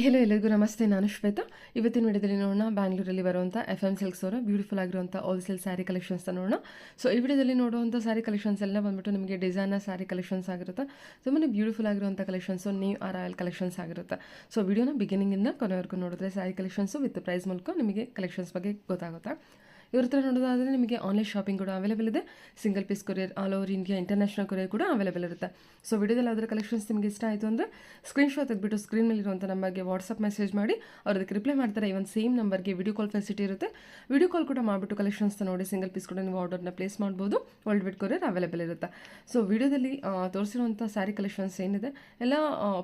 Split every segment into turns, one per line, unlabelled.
Hello ಎಲ್ಲರಿಗೂ ನಮಸ್ತೆ. ನಾನು ಶ್ವೇತಾ. ಇವತ್ತಿನ ವಿಡಿಯೋದಲ್ಲಿ ನೋಡೋಣ ಬ್ಯಾಂಗ್ಳೂರಲ್ಲಿ ಬರುವಂಥ FM ಸಿಲ್ಕ್ಸ್ ಅವರ ಬ್ಯೂಟಿಫುಲ್ ಆಗಿರುವಂಥ ಹೋಲ್ಸೇಲ್ ಸ್ಯಾರಿ ಕಲೆಕ್ಷನ್ಸ್ನ ನೋಡೋಣ. ಸೊ ಈ ವಿಡಿಯೋದಲ್ಲಿ ನೋಡುವಂಥ ಸ್ಯಾರಿ ಕಲೆಕ್ಷನ್ಸ್ ಎಲ್ಲ ಬಂದ್ಬಿಟ್ಟು ನಿಮಗೆ ಡಿಸೈನರ್ ಸ್ಯಾರಿ ಕಲೆಕ್ಷನ್ಸ್ ಆಗಿರುತ್ತೆ. ತುಂಬಾ ಬ್ಯೂಟಿಫುಲ್ ಆಗಿರುವಂಥ ಕಲೆಕ್ಷನ್ಸು, ನ್ಯೂ ಅರೈವಲ್ ಕಲೆಕ್ಷನ್ಸ್ ಆಗಿರುತ್ತೆ. ಸೊ ವಿಡಿಯೋನ ಬಿಗಿನಿಂಗಿಂದ ಕೊನೆವರೆಗೂ ನೋಡಿದ್ರೆ ಸ್ಯಾರಿ ಕಲೆಕ್ಷನ್ಸು ವಿತ್ ಪ್ರೈಸ್ ಮೂಲಕ ನಿಮಗೆ ಕಲೆಕ್ಷನ್ಸ್ ಬಗ್ಗೆ ಗೊತ್ತಾಗುತ್ತೆ. ಇವ್ರ ಹತ್ರ ನೋಡೋದಾದರೆ ನಿಮಗೆ ಆನ್ಲೈನ್ ಶಾಪಿಂಗ್ ಕೂಡ ಅವೈಲೇಬಲ್ ಇದೆ. Single piece courier, all over India international courier ಕೂಡ ಅವೈಲೇಬಲ್ ಇರುತ್ತೆ. ಸೊ ವಿಡಿಯೋದಲ್ಲಿ ಅದರ ಕಲೆಕ್ಷನ್ಸ್ ನಿಮಗೆ ಇಷ್ಟ ಆಯಿತು ಅಂದರೆ ಸ್ಕ್ರೀನ್ಶಾಟ್ ತೆಗೆದುಬಿಟ್ಟು ಸ್ಕ್ರೀನ್ ಮೇಲಿರುವಂಥ ನಂಬರ್ಗೆ ವಾಟ್ಸಪ್ ಮೆಸೇಜ್ ಮಾಡಿ ಅವ್ರು ಅದಕ್ಕೆ ರಿಪ್ಲೈ ಮಾಡ್ತಾರೆ. ಇವನ್ ಸೇಮ್ ನಂಬರ್ಗೆ ವಿಡಿಯೋ ಕಾಲ್ ಫೆಸಿಲಿಟಿ ಇರುತ್ತೆ. ವಿಡಿಯೋ ಕಾಲ್ ಕೂಡ ಮಾಡಿಬಿಟ್ಟು ಕಲೆಕ್ಷನ್ಸ್ನ ನೋಡಿ ಸಿಂಗಲ್ ಪೀಸ್ ಕೂಡ ನೀವು ಆರ್ಡರ್ನ ಪ್ಲೇಸ್ ಮಾಡ್ಬೋದು. ವರ್ಲ್ಡ್ ವೈಡ್ ಕೊರಿಯರ್ ಅವೈಲೇಬಲ್ ಇರುತ್ತೆ. ಸೊ ವಿಡಿಯೋದಲ್ಲಿ ತೋರಿಸಿರುವಂಥ ಸ್ಯಾರಿ ಕಲೆಕ್ಷನ್ಸ್ ಏನಿದೆ ಎಲ್ಲ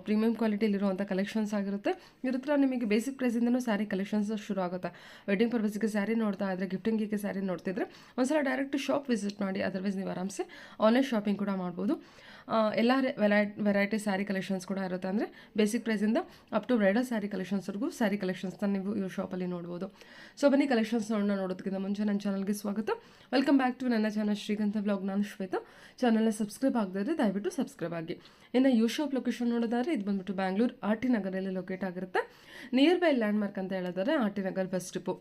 ಪ್ರೀಮಿಯಂ ಕ್ವಾಲಿಟಿಯಲ್ಲಿರುವಂಥ ಕಲೆಕ್ಷನ್ಸ್ ಆಗಿರುತ್ತೆ. ಇವ್ರ ಹತ್ರ ನಿಮಗೆ ಬೇಸಿಕ್ ಪ್ರೈಸಿಂದನೂ ಸ್ಯಾರಿ ಕಲೆಕ್ಷನ್ಸ್ ಶುರು ಆಗುತ್ತೆ. ವೆಡ್ಡಿಂಗ್ ಪರ್ಪಸ್ಗೆ ಸ್ಯಾರಿ ನೋಡ್ತಾ ಇದ್ರೆ, ಗಿಫ್ಟಿಂಗಿಗೆ ಸ್ಯಾರಿ ನೋಡ್ತಿದ್ರೆ ಒಂದ್ಸಲ ಡೈರೆಕ್ಟ್ ಶಾಪ್ ವಿಸಿಟ್ ಮಾಡಿ. ಅದರ್ವೈಸ್ ನೀವು ಆರಾಮ್ಸೆ ಆನ್ಲೈನ್ ಶಾಪಿಂಗ್ ಕೂಡ ಮಾಡ್ಬೋದು. ಎಲ್ಲ ವೆರೈಟಿ ಸ್ಯಾರಿ ಕಲೆಕ್ಷನ್ಸ್ ಕೂಡ ಇರುತ್ತೆ. ಅಂದರೆ ಬೇಸಿಕ್ ಪ್ರೈಸಿಂದ ಅಪ್ ಟು ಬ್ರೈಡಲ್ ಸ್ಯಾರಿ ಕಲೆಕ್ಷನ್ಸ್ವರೆಗೂ ಸ್ಯಾರಿ ಕಲೆಕ್ಷನ್ಸ್ನ ನೀವು ಇವ್ರ ಶಾಪಲ್ಲಿ ನೋಡ್ಬೋದು. ಸೊ ಬನ್ನಿ ಕಲೆಕ್ಷನ್ಸ್ ನೋಡೋದಕ್ಕಿಂತ ಮುಂಚೆ ನನ್ನ ಚಾನಲ್ಗೆ ಸ್ವಾಗತ. ವೆಲ್ಕಮ್ ಬ್ಯಾಕ್ ಟು ನನ್ನ ಚಾನಲ್ ಶ್ರೀಗಂಧ ಬ್ಲಾಗ್. ನಾನು ಶ್ವೇತಾ. ಚಾನಲ್ನ ಸಬ್ಸ್ಕ್ರೈಬ್ ಆಗದಿದ್ರೆ ದಯವಿಟ್ಟು ಸಬ್ಸ್ಕ್ರೈಬ್ ಆಗಿ. ಇನ್ನು ಯು ಶಾಪ್ ಲೊಕೇಶನ್ ನೋಡೋದಾದ್ರೆ ಇದು ಬಂದ್ಬಿಟ್ಟು ಬ್ಯಾಂಗ್ಳೂರು RT ನಗರಲ್ಲಿ ಲೊಕೇಟ್ ಆಗಿರುತ್ತೆ. ನಿಯರ್ ಬೈ ಲ್ಯಾಂಡ್ಮಾರ್ಕ್ ಅಂತ ಹೇಳಿದ್ರೆ RT Nagar bus depot.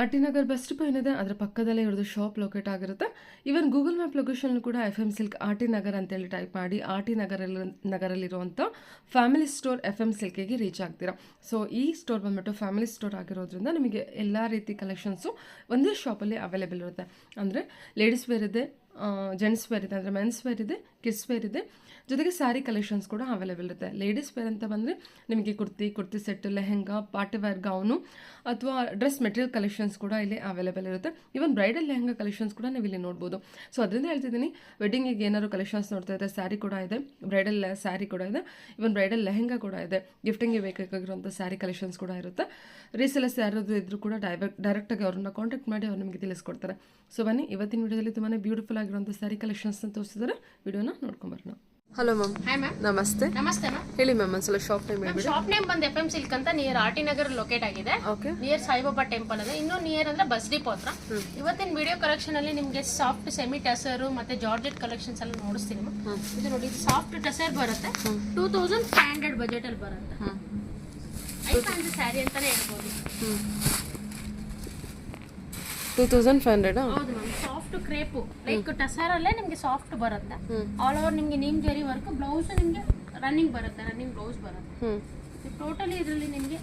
RT Nagar bus depot ಏನಿದೆ ಅದರ ಪಕ್ಕದಲ್ಲೇ ಇರೋದು ಶಾಪ್ ಲೊಕೇಟ್ ಆಗಿರುತ್ತೆ. ಈವನ್ ಗೂಗಲ್ ಮ್ಯಾಪ್ ಲೊಕೇಶನ್ ಕೂಡ FM ಸಿಲ್ಕ್ RT ನಗರ್ ಅಂತೇಳಿ ಟೈಪ್ ಮಾಡಿ RT ನಗರಲ್ಲಿರುವಂಥ ಫ್ಯಾಮಿಲಿ ಸ್ಟೋರ್ FM ಸಿಲ್ಕಿಗೆ ರೀಚ್ ಆಗ್ತೀರಾ. ಸೊ ಈ ಸ್ಟೋರ್ ಬಂದ್ಬಿಟ್ಟು ಫ್ಯಾಮಿಲಿ ಸ್ಟೋರ್ ಆಗಿರೋದ್ರಿಂದ ನಿಮಗೆ ಎಲ್ಲ ರೀತಿ ಕಲೆಕ್ಷನ್ಸು ಒಂದೇ ಶಾಪಲ್ಲಿ ಅವೈಲೇಬಲ್ ಇರುತ್ತೆ. ಅಂದರೆ ಲೇಡೀಸ್ ವೇರ್ ಇದೆ, ಜೆಂಟ್ಸ್ ವೇರ್ ಇದೆ, ಅಂದರೆ ಮೆನ್ಸ್ ವೇರ್ ಇದೆ, ಕಿಡ್ಸ್ ವೇರ್ ಇದೆ, ಜೊತೆಗೆ ಸ್ಯಾರಿ ಕಲೆಕ್ಷನ್ಸ್ ಕೂಡ ಅವೈಲೇಬಲ್ ಇರುತ್ತೆ. ಲೇಡೀಸ್ ವೇರ್ ಅಂತ ಬಂದರೆ ನಿಮಗೆ kurti set, lehenga, party wear gown ಅಥವಾ ಡ್ರೆಸ್ ಮೆಟೀರಿಯಲ್ ಕಲೆಕ್ಷನ್ಸ್ ಕೂಡ ಇಲ್ಲಿ ಅವೈಲೇಬಲ್ ಇರುತ್ತೆ. ಈವನ್ ಬ್ರೈಡಲ್ ಲೆಹೆಂಗಾ ಕಲೆಕ್ಷನ್ಸ್ ಕೂಡ ನೀವು ಇಲ್ಲಿ ನೋಡ್ಬೋದು. ಸೊ ಅದರಿಂದ ಹೇಳ್ತಿದ್ದೀನಿ, ವೆಡ್ಡಿಂಗಿಗೆ ಏನಾದ್ರು ಕಲೆಕ್ಷನ್ಸ್ ನೋಡ್ತಾ ಇದ್ದರೆ ಸ್ಯಾರಿ ಕೂಡ ಇದೆ, ಬ್ರೈಡಲ್ ಸ್ಯಾರಿ ಕೂಡ ಇದೆ, ಈವನ್ ಬ್ರೈಡಲ್ ಲೆಹೆಂಗಾ ಕೂಡ ಇದೆ, ಗಿಫ್ಟಿಂಗ್ಗೆ ಬೇಕಾಗಿರುವಂಥ ಸ್ಯಾರಿ ಕಲೆಕ್ಷನ್ಸ್ ಕೂಡ ಇರುತ್ತೆ. ರೀಸೆಲರ್ಸ್ ಯಾರಾದರೂ ಇದ್ದರೂ ಕೂಡ ಡೈರೆಕ್ಟಾಗಿ ಅವ್ರನ್ನ ಕಾಂಟ್ಯಾಕ್ಟ್ ಮಾಡಿ ಅವ್ರು ನಿಮಗೆ ತಿಳಿಸ್ಕೊಡ್ತಾರೆ. ಸೊ ಬನ್ನಿ, ಇವತ್ತಿನ ವಿಡಿಯೋದಲ್ಲಿ ತುಂಬಾ ಬ್ಯೂಟಿಫುಲ್ ಆಗಿರುವಂಥ ಸ್ಯಾರಿ ಕಲೆಕ್ಷನ್ಸ್ನ ತೋರಿಸಿದರೆ ವಿಡಿಯೋನ ನೋಡ್ಕೊಂಬರೋಣ. Hello ma'am.
Hi ma'am.
ನಮಸ್ತೆ.
ನಮಸ್ತೆ ಮ್ಯಾಮ್.
ಹೇಳಿ ಮ್ಯಾಮ್, ಒಂದ್ಸಲ ಶಾಪ್ ನೇಮ್ ಹೇಳ್ಬಿಡಿ.
ಶಾಪ್ ನೇಮ್ ಬಂದು FM ಸಿಲ್ಕ್ ಅಂತ ನಿಯರ್ RT ನಗರ್ ಲೊಕೇಟ್ ಆಗಿದೆ.
ಓಕೆ.
ನಿಯರ್ ಸಾಯಿಬಾಬಾ ಟೆಂಪಲ್ ಇದೆ. ಇನ್ನೂ ನಿಯರ್ ಅಂದ್ರೆ ಬಸ್ ಡಿಪೋ ಹತ್ರ. ಇವತ್ತಿನ ವಿಡಿಯೋ ಕಲೆಕ್ಷನ್ ಅಲ್ಲಿ ನಿಮಗೆ ಸಾಫ್ಟ್ ಸೆಮಿ ಟಸರ್ ಮತ್ತೆ ಜಾರ್ಜೆಟ್ ಕಲೆಕ್ಷನ್ಸ್ ಎಲ್ಲ ನೋಡಿಸ್ತೀನಿ ಮ್ಯಾಮ್. ಇದು ನೋಡಿ, ಸಾಫ್ಟ್ ಟಸರ್ ಬರುತ್ತೆ, 2500 ಬಜೆಟ್ ಅಲ್ಲಿ ಬರುತ್ತೆ. ಐಕಾನ್ ಸ್ಯಾರಿ ಅಂತಾನೆ ಹೇಳ್ಬೋದು.
2500.
ಹೌದು ma'am. Soft crepe like tussar ಅಲ್ಲೇ ನಿಮಗೆ ಸಾಫ್ಟ್ ಬರುತ್ತೆ. ಆಲ್ ಓವರ್ ನಿಮಗೆ ನೀಮ್ ಜರಿ ವರ್ಕ್, ಬ್ಲೌಸ್ ನಿಮಗೆ ರನ್ನಿಂಗ್ ಬರುತ್ತೆ, ರನ್ನಿಂಗ್ ಬ್ಲೌಸ್ ಬರುತ್ತೆ. ಟೋಟಲಿ ಇದರಲ್ಲಿ ನಿಮಗೆ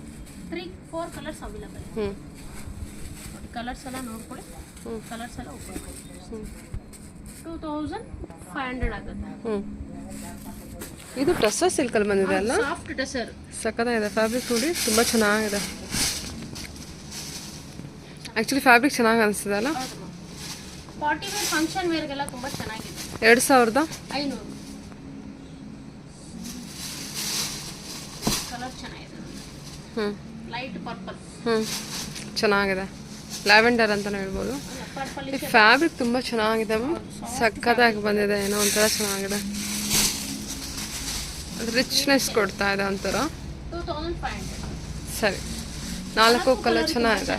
3-4 ಕಲರ್ಸ್ ಅವೈಲೇಬಲ್ ಇದೆ. ಕಲರ್ಸ್ ಎಲ್ಲ ನೋಡ್ಕೊಳ್ಳಿ, ಕಲರ್ಸ್ ಎಲ್ಲ ಓಪನ್ ಮಾಡಿ. 2500 ಆಗುತ್ತೆ.
ಇದು ಟಸರ್ ಸಿಲ್ಕ್ ಅಲ್ಲಿ ಬಂದಿದೆ ಅಲ್ಲ?
ಸಾಫ್ಟ್ ಟಸರ್
ಸಕ್ಕತ್ತಾಗಿದೆ. ಫ್ಯಾಬ್ರಿಕ್ ನೋಡಿ, ತುಂಬಾ ಚೆನ್ನಾಗಿದೆ. ಆಕ್ಚುಲಿ ಫ್ಯಾಬ್ರಿಕ್ ಚೆನ್ನಾಗಿ ಅನಿಸ್ತಿದೆ ಅಲ್ಲ?
ಪಾರ್ಟಿ ವೇರ್, ಫಂಕ್ಷನ್ ವೇರ್ಗೆಲ್ಲ ತುಂಬಾ ಚೆನ್ನಾಗಿದೆ.
2500.
ಕಲರ್ ಚೆನ್ನಾಗಿದೆ. Light purple.
ಚೆನ್ನಾಗಿದೆ. ಲ್ಯಾವೆಂಡರ್ ಅಂತಾನೆ ಹೇಳ್ಬೋದು.
ಪರ್ಪಲ್
ಈ ಫ್ಯಾಬ್ರಿಕ್ ತುಂಬಾ ಚೆನ್ನಾಗಿದೆ, ಸಕ್ಕತ್ತಾಗಿ ಬಂದಿದೆ. ಏನೋ ಒಂಥರ ಚೆನ್ನಾಗಿದೆ, ರಿಚ್ನೆಸ್ ಕೊಡ್ತಾ ಇದೆ ಒಂಥರ.
2500.
ಸರಿ, 4 ಕಲರ್ ಚೆನ್ನಾಗಿದೆ.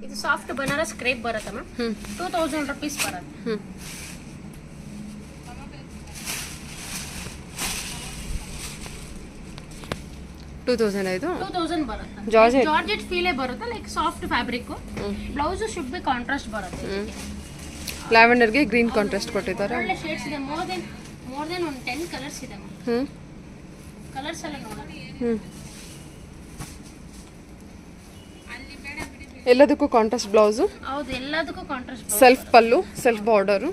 ಇದು ಸಾಫ್ಟ್ ಬನಾರಸ್ ಕ್ರೇಪ್ ಬರುತ್ತಮ್ಮ. 2000 rupees ಬರುತ್ತೆ.
2000 ಇದು
2000 ಬರುತ್ತೆ. ಜಾರ್ಜೆಟ್ ಫೀಲೇ ಬರುತ್ತೆ, like soft fabric. Blouse should be contrast ಬರುತ್ತೆ.
ಲ್ಯಾವೆಂಡರ್ಗೆ ಗ್ರೀನ್ ಕಾಂಟ್ರಾಸ್ಟ್ ಕೊಟ್ಟಿದ್ದಾರೆ.
ಒಳ್ಳೆ ಶೇಡ್ಸ್ ಇದೆ. ಮೋರ್ ದೆನ್ ಒಂದು 10 ಕಲರ್ಸ್ ಇದೆ. ಕಲರ್ಸ್ ಎಲ್ಲ ನೋಡಿ.
ಎಲ್ಲದಕ್ಕೂ ಕಾಂಟ್ರಾಸ್ಟ್ ಬ್ಲೌಸು.
ಹೌದು, ಎಲ್ಲದಕ್ಕೂ ಕಾಂಟ್ರಾಸ್ಟ್.
ಸೆಲ್ಫ್ ಪಲ್ಲು, ಸೆಲ್ಫ್ ಬಾರ್ಡರು.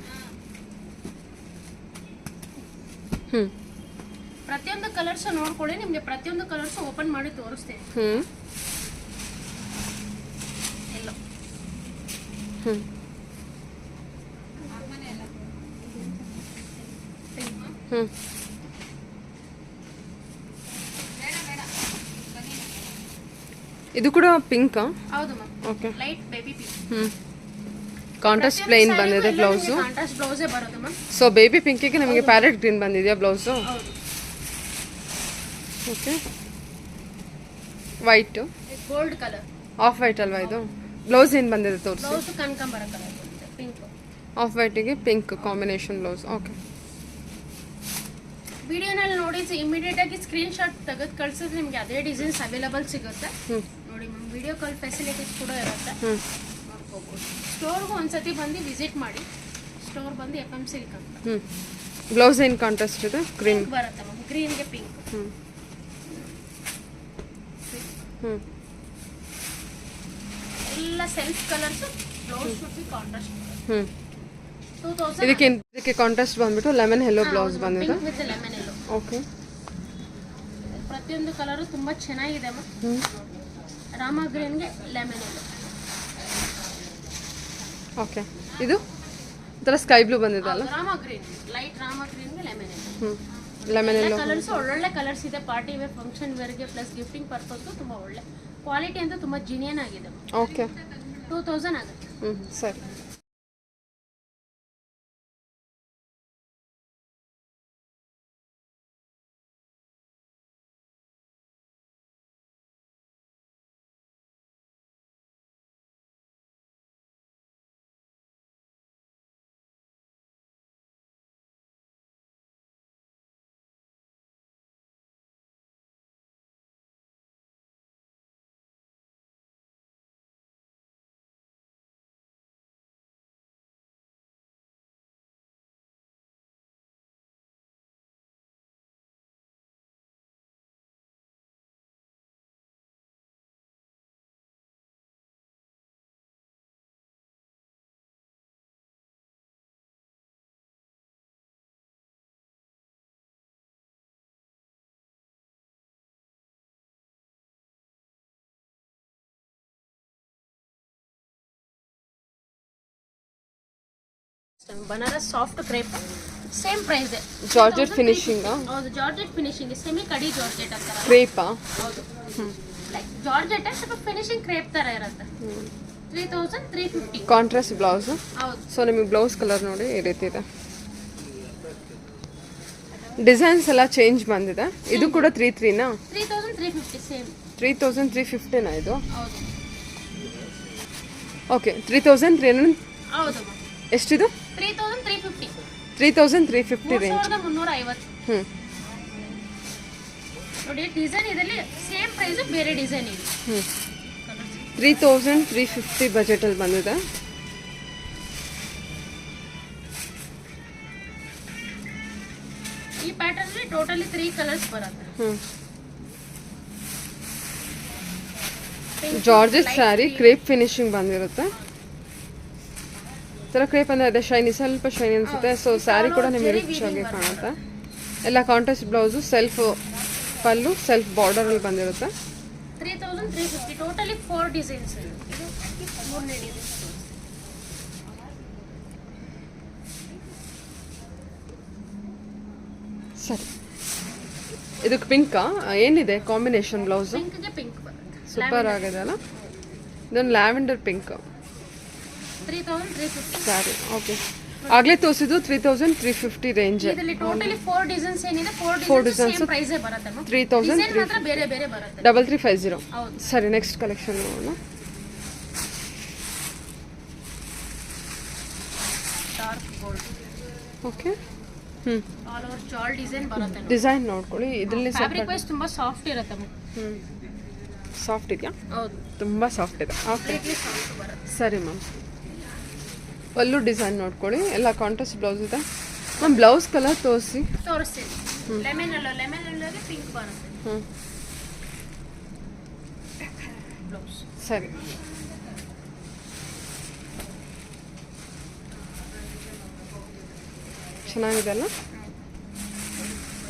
ಪ್ರತಿಯೊಂದು ಕಲರ್ಸ್ ನೋಡ್ಕೊಳ್ಳಿ. ನಿಮಗೆ ಪ್ರತಿಯೊಂದು ಕಲರ್ಸ್ ಓಪನ್ ಮಾಡಿ ತೋರಿಸ್ತೇನೆ. ಎಲ್ಲೋ
ಇದು ಕೂಡ ಪಿಂಕ್.
ಹೌದು ma'am.
Okay,
light baby pink.
Contrast plain ಬಂದಿದೆ ಬ್ಲೌಸು.
ಕಾಂಟ್ರಾಸ್ಟ್ ಬ್ಲೌಸೇ ಬರುತ್ತೆ ಮ್ಯಾಮ್.
ಸೊ ಬೇಬಿ ಪಿಂಕಿಗೆ ನಮಗೆ ಪ್ಯಾರೆಟ್ ಗ್ರೀನ್ ಬಂದಿದೆಯಾ ಬ್ಲೌಸು?
ಹೌದು.
Okay, white,
gold colour,
off white ಅಲ್ವಾ ಇದು? ಬ್ಲೌಸ್ ಏನು ಬಂದಿದೆ ತೋರಿಸಿ.
ಬ್ಲೌಸ್ ಕನಕಾಂಬರ ಕಲರ್ ಪಿಂಕ್.
ಆಫ್ ವೈಟಿಗೆ ಪಿಂಕ್ ಕಾಂಬಿನೇಷನ್ ಬ್ಲೌಸ್. ಓಕೆ,
ವಿಡಿಯೋನಲ್ಲಿ ನೋಡಿ ಇಮಿಡಿಯೇಟ್ ಆಗಿ ಸ್ಕ್ರೀನ್ ಶಾಟ್ ತೆಗೆದು ಕಳ್ಸಿದ್ರೆ ನಿಮಗೆ ಅದೇ ಡಿಸೈನ್ಸ್ ಅವೈಲೇಬಲ್ ಸಿಗುತ್ತೆ. ನೋಡಿ ಮ್ಯಾಮ್, ವಿಡಿಯೋ ಕಾಲ್ ಫೆಸಿಲಿಟೀಸ್ ಕೂಡ ಇರುತ್ತೆ. ನೋಡ್ಕೋಬಹುದು. ಸ್ಟೋರ್ಗೂ ಒಂದ್ಸತಿ ಬಂದು ವಿಸಿಟ್ ಮಾಡಿ. ಸ್ಟೋರ್ ಬಂದು FM ಸಿಲ್ಕ್ ಅಂತ.
ಬ್ಲೌಸ್ ಏನು ಕಾಂಟ್ರಾಸ್ಟ್ ಇದೆ? ಕ್ರೀಮ್
ಬರುತ್ತೆ ಮ್ಯಾಮ್. ಗ್ರೀನ್ಗೆ ಪಿಂಕ್. ಎಲ್ಲ self colours. Blouse should be contrast. 2000.
ಇದಕ್ಕೆ ಕಾಂಟ್ರಾಸ್ಟ್ ಬಂದ್ಬಿಟ್ಟು ಲೆಮನ್ ಯೆಲ್ಲೋ ಬ್ಲೌಸ್ ಬಂದಿದೆ.
With lemon yellow.
ಓಕೆ,
ಪ್ರತಿಯೊಂದು ಕಲರ್ ತುಂಬಾ ಚೆನ್ನಾಗಿದೆ ಮ್ಯಾಮ್. ರಾಮ ಗ್ರೀನ್ಗೆ ಲೆಮನ್ ಯೆಲ್ಲೋ.
ಓಕೆ, ಇದು ಒಂಥರ ಸ್ಕೈ ಬ್ಲೂ ಬಂದಿದೆ ಅಲ್ಲ?
ರಾಮ ಗ್ರೀನ್, ಲೈಟ್ ರಾಮ ಗ್ರೀನ್ಗೆ lemon yellow.
Lemon yellow
colours ಒಳ್ಳೊಳ್ಳೆ ಕಲರ್ಸ್ ಇದೆ. ಪಾರ್ಟಿ ವೇರ್, ಫಂಕ್ಷನ್ ವೇರ್ಗೆ ಪ್ಲಸ್ ಗಿಫ್ಟಿಂಗ್ ಪರ್ಪಸ್ ತುಂಬಾ ಒಳ್ಳೆ ಕ್ವಾಲಿಟಿ ಅಂತ ತುಂಬಾ ಜಿನಿಯನ್ ಆಗಿದೆ.
ಓಕೆ,
2000 ಆಗುತ್ತೆ.
ಸರಿ.
Banaras soft crepe, same price.
Georgette finishing.
ಹೌದು, ಜಾರ್ಜೆಟ್ ಫಿನಿಶಿಂಗ್. ಸೆಮಿ ಕಡಿ ಜಾರ್ಜೆಟ್ ಅಂತಾರೆ.
ಕ್ರೇಪಾ?
ಹೌದು, ಲೈಕ್ ಜಾರ್ಜೆಟ್ ಸ್ವಲ್ಪ ಫಿನಿಶಿಂಗ್ ಕ್ರೇಪ್ ತರ ಇರುತ್ತೆ. 3350.
Contrast blouse.
ಹೌದು.
ಸೊ ನಿಮಗೆ ಬ್ಲೌಸ್ ಕಲರ್ ನೋಡಿ ಈ ರೀತಿ ಇದೆ. ಡಿಸೈನ್ಸ್ ಎಲ್ಲ ಚೇಂಜ್ ಬಂದಿದೆ. ಇದು ಕೂಡ 33ನಾ?
3350 ಸೇಮ್.
3350ನಾ ಇದು?
ಹೌದು.
ಓಕೆ, 3300.
ಹೌದು.
ಎಷ್ಟಿದು?
3350.
3350 ರೇಂಜ್.
3350. ನೋಡಿ, ಡಿಸೈನ್ ಇದರಲ್ಲಿ ಸೇಮ್ ಪ್ರೈಸ್, ಬೇರೆ ಡಿಸೈನ್ ಇದೆ.
3350 ಬಜೆಟಲ್ಲಿ ಬಂದಿದೆ.
ಈ ಪ್ಯಾಟರ್ನ್ ಅಲ್ಲಿ ಟೋಟಲಿ 3 ಕಲರ್ಸ್ ಬರುತ್ತೆ.
ಜಾರ್ಜೆಟ್ ಸ್ಯಾರಿ, ಕ್ರೇಪ್ ಫಿನಿಶಿಂಗ್ ಬಂದಿರುತ್ತೆ. ಥರ ಕ್ರೇಪ್ ಅಂದರೆ ಅದೇ ಶೈನಿ, ಸ್ವಲ್ಪ ಶೈನಿ ಅನಿಸುತ್ತೆ. ಸೊ ಸ್ಯಾರಿ ಕೂಡ ನಿಮಗೆ ರಿಚ್ ಆಗಿ ಕಾಣುತ್ತೆ. ಎಲ್ಲ ಕಾಂಟ್ರಾಸ್ಟ್ ಬ್ಲೌಸು, ಸೆಲ್ಫ್ ಪಲ್ಲು, ಸೆಲ್ಫ್ ಬಾರ್ಡರಲ್ಲಿ ಬಂದಿರುತ್ತೆ.
3350. Totally 4 designs. ಇದು 3 ಡಿಸೈನ್ಸ್.
ಸರಿ, ಇದಕ್ಕೆ ಪಿಂಕಾ? ಏನಿದೆ ಕಾಂಬಿನೇಷನ್ ಬ್ಲೌಸು?
ಪಿಂಕ್ಗೆ ಪಿಂಕ್ ಬರುತ್ತೆ.
ಸೂಪರ್ ಆಗಿದೆ ಅಲ್ಲ? ಇದೊಂದು ಲ್ಯಾವೆಂಡರ್ ಪಿಂಕ್.
3350
ಸ್ಯಾರಿ. ಓಕೆ, ಆಗಲೇ ತೋರಿಸಿದ್ದು 3350 ರೇಂಜ್.
ಇದರಲ್ಲಿ ಟೋಟಲಿ 4 ಡಿಸೈನ್ಸ್ ಏನಿದೆ. 4 ಡಿಸೈನ್ಸ್ ಸೇಮ್ ಪ್ರೈಸ್ ಬರುತ್ತೆ.
3000
ಮಾತ್ರ ಬೇರೆ ಬೇರೆ ಬರುತ್ತೆ.
3350.
ಹೌದು.
ಸರಿ, ನೆಕ್ಸ್ಟ್ ಕಲೆಕ್ಷನ್ ನೋಡೋಣ.
Dark gold.
Okay.
All over ಜಾಲ್ ಡಿಸೈನ್ ಬರುತ್ತೆ.
ಡಿಸೈನ್ ನೋಡ್ಕೊಳ್ಳಿ. ಇದರಲ್ಲಿ
ಫ್ಯಾಬ್ರಿಕ್ ವೈಸ್ ತುಂಬಾ ಸಾಫ್ಟ್ ಇರುತ್ತೆ.
ಸಾಫ್ಟ್ ಇದೆಯಾ?
ಹೌದು,
ತುಂಬ ಸಾಫ್ಟ್ ಇದೆ. ಓಕೆ
ಸಾಫ್ಟ್ ಬರುತ್ತೆ.
ಸರಿ ಮ್ಯಾಮ್. ಪಲ್ಲು ಡಿಸೈನ್ ನೋಡ್ಕೊಳ್ಳಿ. ಎಲ್ಲ ಕಾಂಟ್ರಾಸ್ಟ್ ಬ್ಲೌಸ್ ಇದೆ ಮ್ಯಾಮ್. ಬ್ಲೌಸ್ ಕಲರ್
ತೋರಿಸ್ತೀನಿ. ಲೆಮನ್ ಎಲ್ಲೋಗೆ ಪಿಂಕ್ ಬರುತ್ತೆ ಬ್ಲೌಸ್.
ಸರಿ. ಚೆನ್ನಾಗಿದೆ ಅಲ್ಲ?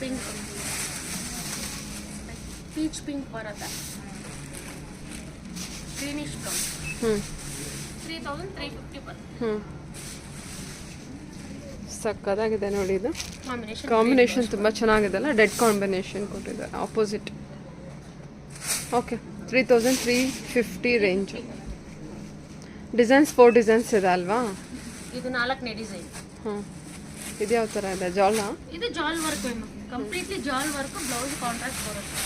ಪಿಂಕ್, ಪೀಚ್ ಪಿಂಕ್ ಬರುತ್ತೆ. Greenish blouse. 3350 ಬರುತ್ತೆ.
ಸಕ್ಕದಾಗಿದೆ ನೋಡಿ. ಇದು
ಕಾಂಬಿನೇಷನ್
ಕಾಂಬಿನೇಷನ್ ತುಂಬ ಚೆನ್ನಾಗಿದೆ ಅಲ್ಲ? ಡೆಡ್ ಕಾಂಬಿನೇಷನ್ ಕೊಟ್ಟಿದ್ದಾರೆ opposite. Okay 3350 range. Designs 4 designs ಇದೆ ಅಲ್ವಾ?
ಇದು 4ನೇ ಡಿಸೈನ್.
ಇದು ಯಾವ ಥರ ಇದೆ? ಜಾಲ?
ಇದು ಜಾಲ್ ವರ್ಕ್ ಕಂಪ್ಲೀಟ್ಲಿ ಜಾಲ್ ವರ್ಕ್. ಬ್ಲೌಸ್ ಕಾಂಟ್ರಾಸ್ಟ್ ಬರುತ್ತೆ.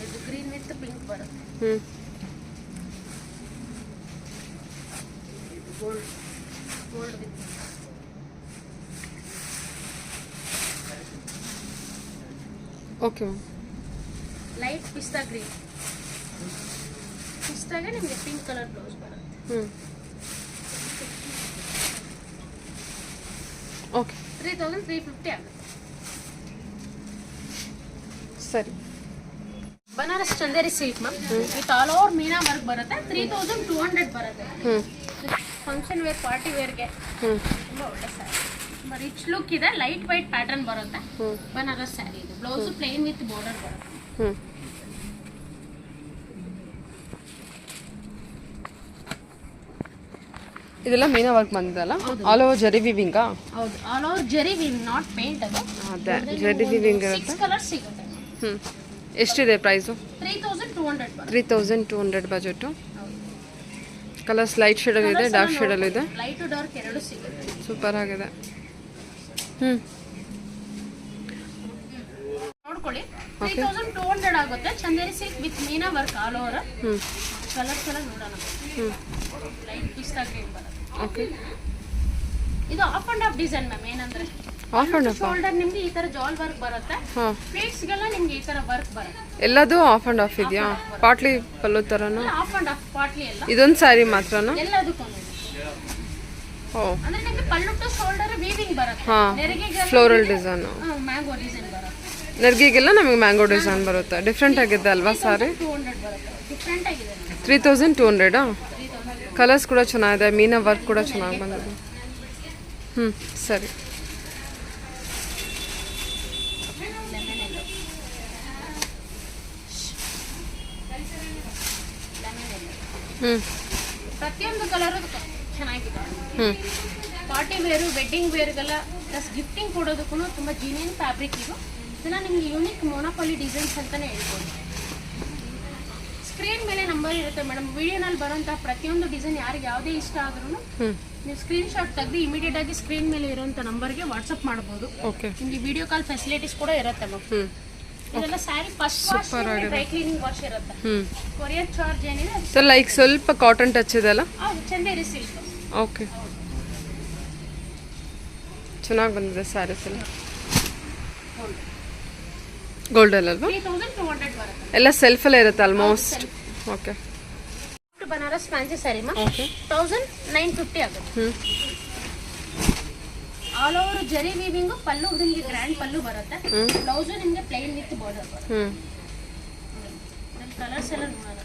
ಇದು ಗ್ರೀನ್ ವಿತ್ ಪಿಂಕ್ ಬರುತ್ತೆ. Gold with
okay ma'am.
Light ಪಿಸ್ತಾ ಗ್ರೀನ್. ಪಿಸ್ತಾಗೆ ನಿಮಗೆ ಪಿಂಕ್ ಕಲರ್ ಬ್ಲೌಸ್ ಬರುತ್ತೆ.
ಓಕೆ
3350 ಆಗುತ್ತೆ.
ಸರಿ.
Banaras Chanderi silk ma'am. With all over Meena work ಬರುತ್ತೆ. 3200 ಬರುತ್ತೆ. ಫಂಕ್ಷನ್ ವೇರ್, ಪಾರ್ಟಿ ವೇರ್ಗೆ ತುಂಬ ಒಳ್ಳೆ ಸ್ಯಾರಿ. ತುಂಬ ರಿಚ್ ಲುಕ್ ಇದೆ. ಲೈಟ್ ವೈಟ್ ಪ್ಯಾಟರ್ನ್ ಬರುತ್ತೆ. ಬನಾರಸ್ ಸ್ಯಾರಿ ಇದು. ಬ್ಲೌಸ್ ಪ್ಲೇನ್ ವಿತ್ ಬಾರ್ಡರ್ ಬರುತ್ತೆ.
ಇದೆಲ್ಲ ಮೀನಾ ವರ್ಕ್ ಬಂದಲ್ಲ? ಆಲ್ ಓವರ್ ಜರಿ ವಿವಿಂಗಾ?
ಹೌದು, ಆಲ್ ಓವರ್ ಜರಿ ವಿವಿಂಗ್, ನಾಟ್ ಪೇಂಟ್ ಅದು.
ಅದೇ ಜರಿ ವಿವಿಂಗ್ ಇರುತ್ತೆ.
6 ಕಲರ್ಸ್ ಸಿಗುತ್ತೆ.
ಎಷ್ಟಿದೆ ಪ್ರೈಸು?
3200 ಬರುತ್ತೆ.
3200 ಬಜೆಟು. ಕಲರ್ಸ್ ಲೈಟ್ ಶೇಡಲ್ಲಿ ಇದೆ, ಡಾರ್ಕ್ ಶೇಡಲ್ಲಿ ಇದೆ.
ಲೈಟ್ ಡಾರ್ಕ್ ಎರಡು ಸಿಗುತ್ತೆ.
ಸೂಪರ್ ಆಗಿದೆ.
ನೋಡ್ಕೊಳ್ಳಿ. 3200 ಆಗುತ್ತೆ. Chanderi silk with Meena work all over. Colours ಎಲ್ಲ ನೋಡೋಣ. ಲೈಟ್ ಪಿಸ್ತಾ ಗ್ರೀನ್ ಬರುತ್ತೆ.
ಓಕೆ.
ಇದು of and of design ma'am. ಏನಂದ್ರೆ
ಆಫ್ ಅಂಡ್ ಆಫ್
ಶೋಲ್ಡರ್ ನಿಮ್ಗೆ ಈ ತರ ಜಾಲ್ ವರ್ಕ್ ಬರುತ್ತೆ. ಪ್ಲೇಟ್ಸ್ಗೆಲ್ಲ ನಿಮ್ಗೆ ಈ ತರ ವರ್ಕ್ ಬರುತ್ತೆ.
ಎಲ್ಲದೂ ಆಫ್ ಅಂಡ್ ಆಫ್ ಇದೆಯಾ? ಪಾಟ್ಲಿ ಪಲ್ಲು ಥರನಾ?
ಆಫ್ ಅಂಡ್ ಆಫ್ ಪಾಟ್ಲಿ ಎಲ್ಲ.
ಇದೊಂದು ಸ್ಯಾರಿ ಮಾತ್ರನಾ?
ಎಲ್ಲದಕ್ಕೂ
ಓ,
ಅಂದ್ರೆ ನಿಮ್ಗೆ ಪಲ್ಲು ಟು ಶೋಲ್ಡರ್ ವೀವಿಂಗ್ ಬರುತ್ತೆ. ನೆರಿಗೆಗೆ
ಫ್ಲೋರಲ್ ಡಿಸೈನ್,
ಮ್ಯಾಂಗೋ ಡಿಸೈನ್ ಬರುತ್ತೆ.
ನೆರಿಗೆಗೆಲ್ಲ ನಮಗೆ ಮ್ಯಾಂಗೋ ಡಿಸೈನ್ ಬರುತ್ತೆ. ಡಿಫ್ರೆಂಟ್ ಆಗಿದೆ ಅಲ್ವಾ ಸಾರಿ?
200 ಬರುತ್ತೆ. ಡಿಫ್ರೆಂಟ್ ಆಗಿದೆ.
3200. ಕಲರ್ಸ್ ಕೂಡ ಚೆನ್ನಾಗಿದೆ. ಮೀನಾ ವರ್ಕ್ ಕೂಡ ಚೆನ್ನಾಗಿ ಬಂದಿದೆ. ಸರಿ.
ಪ್ರತಿಯೊಂದು ಕಲರ್ ಚೆನ್ನಾಗಿದೆ. ಪಾರ್ಟಿ ವೇರು, ವೆಡ್ಡಿಂಗ್ ವೇರ್ಗೆಲ್ಲ ಪ್ಲಸ್ ಗಿಫ್ಟಿಂಗ್ ಕೊಡೋದಕ್ಕೂ ತುಂಬ ಜೀನಿಯನ್ ಫ್ಯಾಬ್ರಿಕ್ ಇದು. ಇದನ್ನ ನಿಮ್ಗೆ ಯೂನಿಕ್ ಮೋನೋಪಾಲಿ ಡಿಸೈನ್ಸ್ ಅಂತಾನೆ ಹೇಳ್ಬೋದು. ಸ್ಕ್ರೀನ್ ಮೇಲೆ ನಂಬರ್ ಇರುತ್ತೆ ಮೇಡಮ್. ವಿಡಿಯೋನಲ್ಲಿ ಬರೋಂಥ ಪ್ರತಿಯೊಂದು ಡಿಸೈನ್ ಯಾರಿಗೆ ಯಾವುದೇ ಇಷ್ಟ ಆದ್ರೂ ನೀವು ಸ್ಕ್ರೀನ್ ಶಾಟ್ ತೆಗೆದು ಇಮಿಡಿಯೇಟ್ ಆಗಿ ಸ್ಕ್ರೀನ್ ಮೇಲೆ ಇರುವಂಥ ನಂಬರ್ಗೆ ವಾಟ್ಸಪ್ ಮಾಡ್ಬೋದು. ನಿಮಗೆ ವಿಡಿಯೋ ಕಾಲ್ ಫೆಸಿಲಿಟೀಸ್ ಕೂಡ ಇರುತ್ತೆ ಮ್ಯಾಮ್. ಇದೆಲ್ಲ sari first wash, dry cleaning wash ಇರುತ್ತೆ. ಕೊರಿಯರ್ ಚಾರ್ಜ್ ಏನಿದೆ
ಸೊ ಲೈಕ್ ಸ್ವಲ್ಪ ಕಾಟನ್ ಟಚ್ ಇದೆಲ್ಲ?
ಹೌದು, ಚಂದೇರಿ ಸಿಲ್ಕ್.
ಓಕೆ, ಚೆನ್ನಾಗಿ ಬಂದಿದೆ ಸ್ಯಾರೀಸ್ ಎಲ್ಲ. ಗೋಲ್ಡಲ್ ಅಲ್ವಾ?
3200 ಬರುತ್ತೆ.
ಎಲ್ಲ ಸೆಲ್ಫಲ್ಲೇ ಇರುತ್ತೆ almost. Okay.
Banaras fancy sari ma'am. 1950 ಆಗುತ್ತೆ. ಆಲ್ ಓವರ್ ಜರಿ ವೀವಿಂಗ್. ಪಲ್ಲು ನಿಮಗೆ ಗ್ರ್ಯಾಂಡ್ ಪಲ್ಲು ಬರುತ್ತೆ. ಬ್ಲೌಸ್ ನಿಮಗೆ ಪ್ಲೈನ್ ವಿತ್ ಬಾರ್ಡರ್ ಬರುತ್ತೆ. ಕಲರ್ಸ್ ಎಲ್ಲ ನೋಡೋಣ.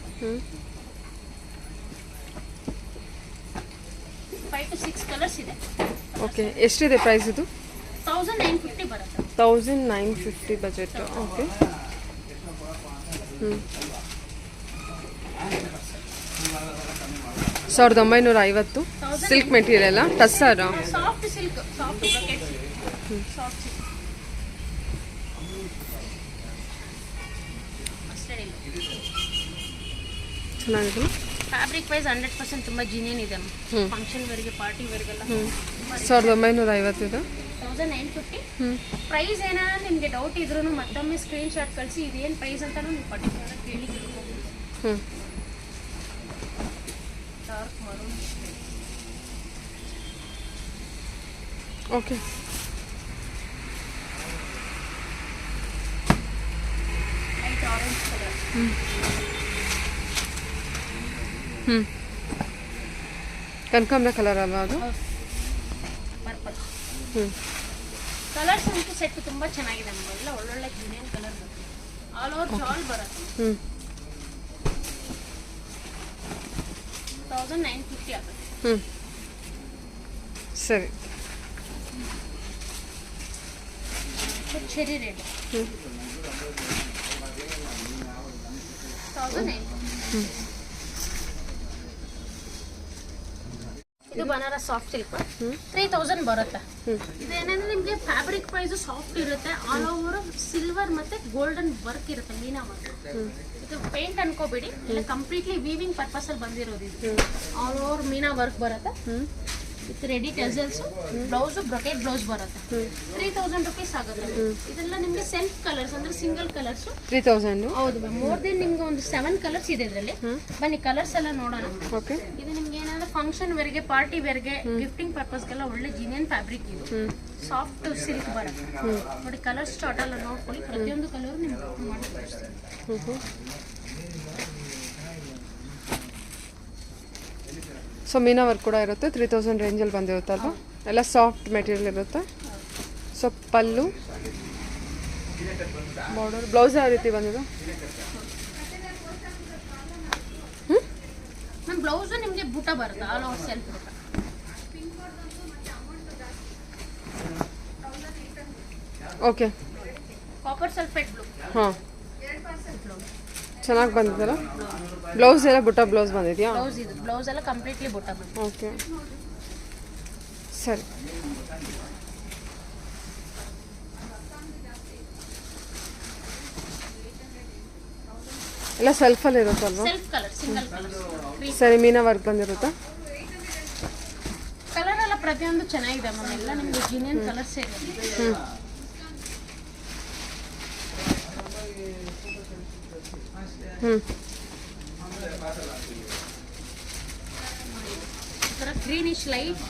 5 to 6 ಕಲರ್ಸ್ ಇದೆ.
ಓಕೆ, ಎಷ್ಟಿದೆ ಪ್ರೈಸ್ ಇದು?
1950 ಬರುತ್ತೆ.
1950 ಬಜೆಟ್. ಓಕೆ. 1950. ಸಿಲ್ಕ್ ಮೆಟೀರಿಯಲ್ ಅಲ್ಲ? Tussar?
Soft silk, soft brocade silk. Soft silk.
ಚೆನ್ನಾಗಿದೆ.
ಫ್ಯಾಬ್ರಿಕ್ ವೈಸ್ 100% ತುಂಬ ಜೀನಿಯನ್ ಇದೆ. Function ವೇರ್ಗೆ, party ವೇರ್ಗೆಲ್ಲ.
1950 ಇದೆ.
1950. ಪ್ರೈಸ್ ಏನಾರ ನಿಮಗೆ ಡೌಟ್ ಇದ್ರೂ ಮತ್ತೊಮ್ಮೆ ಸ್ಕ್ರೀನ್ ಶಾಟ್ ಕಳಿಸಿ ಇದೇನು ಪ್ರೈಸ್ ಅಂತ ನೀವು ಪರ್ಟಿಕ್ಯುಲರ್ ಕೇಳಿ ತಿಳ್ಕೊಬೋದು. Dark maroon.
Okay.
Light orange colour.
ಕನಕಾಂಬರ ಕಲರ್ ಅಲ್ವಾ ಅದು?
ಪರ್ಪಲ್.
ಹ್ಞೂ.
ಕಲರ್ಸ್ ಅಂತೂ ಸೆಟ್ ತುಂಬ ಚೆನ್ನಾಗಿದೆ ನಮ್ಮೆಲ್ಲ ಒಳ್ಳೊಳ್ಳೆ ಯೂನಿಯನ್ ಕಲರ್ ಬರುತ್ತೆ. ಆಲ್ ಓವರ್ ಜಾಲ್ ಬರುತ್ತೆ. 1950 ಆಗುತ್ತೆ.
ಸರಿ.
Cherry red 1950. ಇದು ಬನಾರಸ್ ಸಾಫ್ಟ್ ಸಿಲ್ಕ್ 3000 ಬರುತ್ತೆ. ಇದೇನಂದ್ರೆ ನಿಮಗೆ ಫ್ಯಾಬ್ರಿಕ್ ಪ್ರೈಸ್ ಸಾಫ್ಟ್ ಇರುತ್ತೆ. ಆಲ್ ಓವರ್ ಸಿಲ್ವರ್ ಮತ್ತೆ ಗೋಲ್ಡನ್ ವರ್ಕ್ ಇರುತ್ತೆ, ಮೀನಾ ವರ್ಕ್. ಇದು ಪೇಂಟ್ ಅನ್ಕೋಬೇಡಿ, ಇಲ್ಲ ಕಂಪ್ಲೀಟ್ಲಿ ವೀವಿಂಗ್ ಪರ್ಪಸ್ ಅಲ್ಲಿ ಬಂದಿರೋದು. ಇದು ಆಲ್ ಓವರ್ ಮೀನಾ ವರ್ಕ್ ಬರುತ್ತೆ with ready tassels. Blouse brocade blouse ಬರುತ್ತೆ. 3000 ರುಪೀಸ್ ಆಗುತ್ತೆ. ಇದೆಲ್ಲ ನಿಮಗೆ ಸೆಲ್ಫ್ ಕಲರ್ಸ್ ಅಂದ್ರೆ ಸಿಂಗಲ್ ಕಲರ್ಸ್
3000. ಹೌದು
ಮ್ಯಾಮ್. ಮೋರ್ ದೆನ್ ನಿಮ್ಗೆ ಒಂದು 7 ಕಲರ್ಸ್ ಇದೆ ಇದರಲ್ಲಿ. ಬನ್ನಿ ಕಲರ್ಸ್ ಎಲ್ಲ ನೋಡೋಣ.
ಓಕೆ.
ಇದು ನಿಮ್ಗೆ ಏನಾದ್ರು ಫಂಕ್ಷನ್ ವೇರ್ಗೆ, ಪಾರ್ಟಿ ವೇರ್ಗೆ, ಗಿಫ್ಟಿಂಗ್ ಪರ್ಪಸ್ಗೆಲ್ಲ ಒಳ್ಳೆ ಜಿನಿಯನ್ ಫ್ಯಾಬ್ರಿಕ್ ಇದು. ಸಾಫ್ಟ್ ಸಿಲ್ಕ್ ಬರುತ್ತೆ ನೋಡಿ. ಕಲರ್ ಸ್ಟಾರ್ಟ್ ಎಲ್ಲ ನೋಡ್ಕೊಳ್ಳಿ, ಪ್ರತಿಯೊಂದು ಕಲರ್ ನಿಮ್ಗೆ ಮಾಡಿ ತೋರಿಸ್ತೀನಿ.
ಸೊ ಮೀನಾ ವರ್ಕ್ ಕೂಡ ಇರುತ್ತೆ. 3000 ರೇಂಜಲ್ಲಿ ಬಂದಿರುತ್ತಲ್ವ? ಎಲ್ಲ ಸಾಫ್ಟ್ ಮೆಟೀರಿಯಲ್ ಇರುತ್ತೆ. ಸೊ ಪಲ್ಲು, ಬಾರ್ಡರ್, ಬ್ಲೌಸ್ ಯಾವ ರೀತಿ ಬಂದಿದೆ?
ನಮ್ಮ ಬ್ಲೌಸ್ ನಿಮಗೆ ಬುಟ್ಟ ಬರುತ್ತೆ, ಆಲ್ ಓವರ್ ಸೆಲ್ಫ್ ಬುಟ್ಟ.
ಓಕೆ.
Copper sulphate blue.
ಹಾಂ, ಚೆನ್ನಾಗಿ ಬಂದಿದ್ದಲ್ಲ. ಬ್ಲೌಸ್ ಎಲ್ಲ ಬುಟ್ಟ ಬ್ಲೌಸ್ ಬಂದಿದೆಯಾ?
ಬ್ಲೌಸ್ ಇದು ಬ್ಲೌಸ್ ಎಲ್ಲ ಕಂಪ್ಲೀಟ್ಲಿ ಬುಟ್ಟ ಬಂದಿದೆ.
ಓಕೆ, ಸರಿ. ಎಲ್ಲ ಸೆಲ್ಫಲ್ಲಿ ಇರುತ್ತಲ್ವ?
Self colour, single colour.
ಸರಿ, ಮೀನಾ ವರ್ಕ್ ಬಂದಿರುತ್ತಾ?
ಕಲರ್ ಎಲ್ಲ ಪ್ರತಿಯೊಂದು ಚೆನ್ನಾಗಿದೆ ಮ್ಯಾಮ್. ಎಲ್ಲ ನಿಮಗೆ ಜಿನಿಯನ್ ಕಲರ್ಸ್ ಇದೆ. Greenish light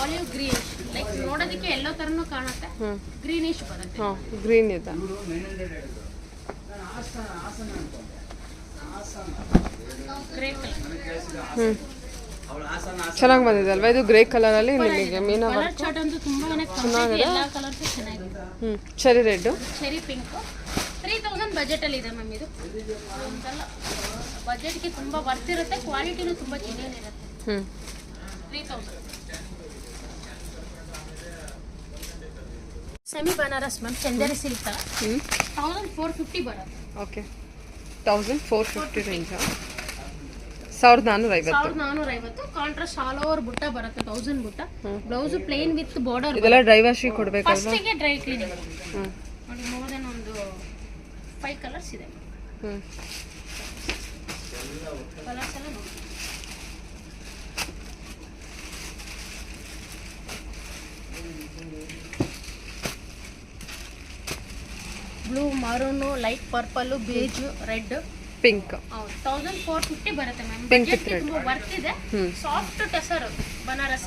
olive greenish, like ನೋಡೋದಕ್ಕೆ ಎಲ್ಲೋ ತರನು ಕಾಣುತ್ತೆ. ಗ್ರೀನಿಶ್ ಬರುತ್ತೆ.
ಹಾಂ, ಗ್ರೀನ್ ಇದೆ.
Grey colour.
ಚೆನ್ನಾಗಿ ಬಂದಿದೆ ಅಲ್ವಾ? ಇದು ಗ್ರೇ ಕಲರ್ ಅಲ್ಲಿ ನಿಮಗೆ ಮೀನಾ
ಕಲರ್
ವರ್ಕ್
ಚಾರ್ಟ್ ಅಂತೂ ತುಂಬಾನೇ ಚೆನ್ನಾಗಿದೆ. ಎಲ್ಲ ಕಲರ್ಸ್ ಚೆನ್ನಾಗಿದೆ.
Cherry red,
cherry pink. 3000 budget ಅಲ್ಲಿ ಇದೆ ಮ್ಯಾಮ್. ಇದು ಒಂದಲ್ಲ ಬಜೆಟ್ಗೆ ತುಂಬಾ ವರ್ತ್ ಇರುತ್ತೆ. ಕ್ವಾಲಿಟಿನೂ ತುಂಬಾ ಜಿನಿಯನ್ ಇರುತ್ತೆ. 3000. Semi Banaras ma'am, Chanderi silk 1450 ಬರುತ್ತೆ.
Okay. 1450 range. 1450.
1450. Contrast all over ಬುಟ್ಟ ಬರುತ್ತೆ. 1000 ಬುಟ್ಟ. Blouse plain with border.
ಇದೆಲ್ಲ ಡ್ರೈ ವಾಶ್ ಕೊಡಬೇಕಲ್ವಾ?
ಫಸ್ಟಿಗೆ ಡ್ರೈ ಕ್ಲೀನಿಂಗ್ ನೋಡಿ. ಮೋರ್ ದೆನ್ ಒಂದು 5 ಕಲರ್ಸ್ ಇದೆ. ಕಲರ್ಸ್ ಎಲ್ಲ ನೋಡಿ. Blue, ಮರೂನು, light purple, beige, red,
pink.
1450 ಬರುತ್ತೆ ma'am.
Pink
budget
with red.
ತುಂಬಾ ವರ್ತ್ ಇದೆ. ಸಾಫ್ಟ್ ಟೆಸರ್ ಬನಾರಸ್